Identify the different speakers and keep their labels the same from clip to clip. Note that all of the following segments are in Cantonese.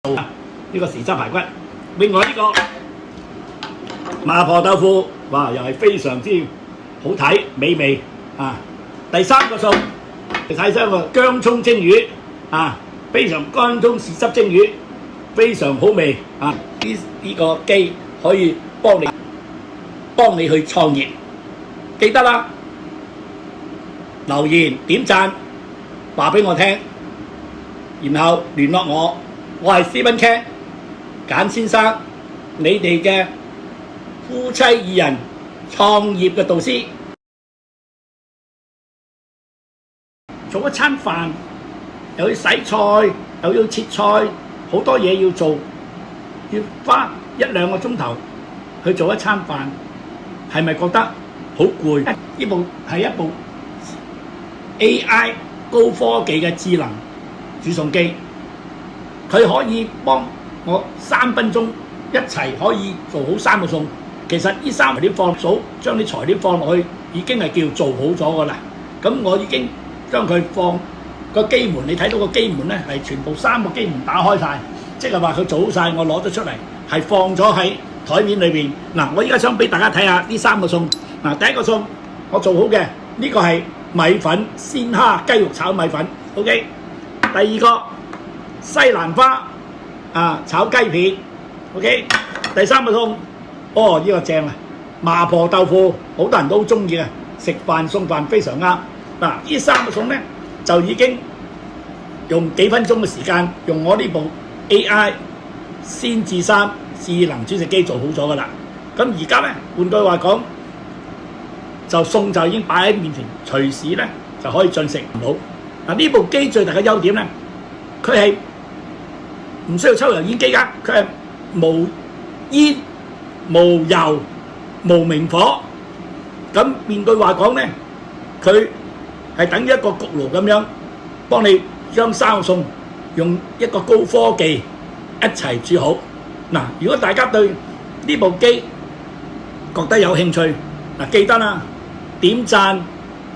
Speaker 1: 呢個豉汁排骨。另外呢個麻婆豆腐，哇，又係非常之好睇美味啊！第三個餸，你睇下個薑葱蒸魚啊，非常薑葱豉汁蒸魚，非常好味啊！呢個機可以幫你去創業，記得啦，留言點讚話俾我聽，然後聯絡我，我係 Stephen Ken 簡先生，你哋嘅夫妻二人創業嘅導師。做一餐飯，又要洗菜，又要切菜，好多嘢要做，要花1-2個鐘頭去做一餐飯，係咪覺得好攰？呢部係一部 AI 高科技嘅智能煮餸機，佢可以幫我3分鐘一齊可以做好3個餸。其實呢3個料放數，將啲材料放落去已經係叫做好咗噶啦。咁我已經將佢放個機門，你睇到個機門咧係全部3個機門打開晒，即係話佢做好晒，我攞咗出嚟係放咗喺台面裏邊。嗱，我而家想俾大家睇下呢3個餸。嗱，第一個餸我做好嘅呢個係米粉鮮蝦雞肉炒米粉 ，OK。第二個西蘭花炒雞片 ，OK。第三個餸，呢個正啊，麻婆豆腐，好多人都好中意嘅，食飯送飯非常啱。嗱，呢3個餸咧就已經用幾分鐘嘅時間，用我呢部 AI 先至3智能煮食機做好咗噶啦。咁而家咧換句話講，就餸就已經擺喺面前，隨時咧就可以進食唔好。嗱，呢部機最大嘅優點咧，佢係唔需要抽油煙機㗎，佢係無煙、無油、無明火。咁換句話講咧，佢係等於一個焗爐咁樣，幫你將3個餸用一個高科技一齊煮好。嗱，如果大家對呢部機覺得有興趣，嗱，記得啦，點讚、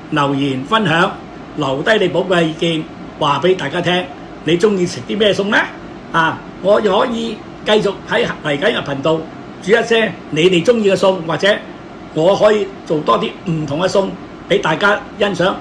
Speaker 1: 留言、分享，留低你寶貴意見，話俾大家聽，你中意食啲咩餸呢？我又可以繼續喺嚟緊嘅頻道煮一些你哋中意嘅餸，或者我可以做多啲唔同嘅餸俾大家欣賞。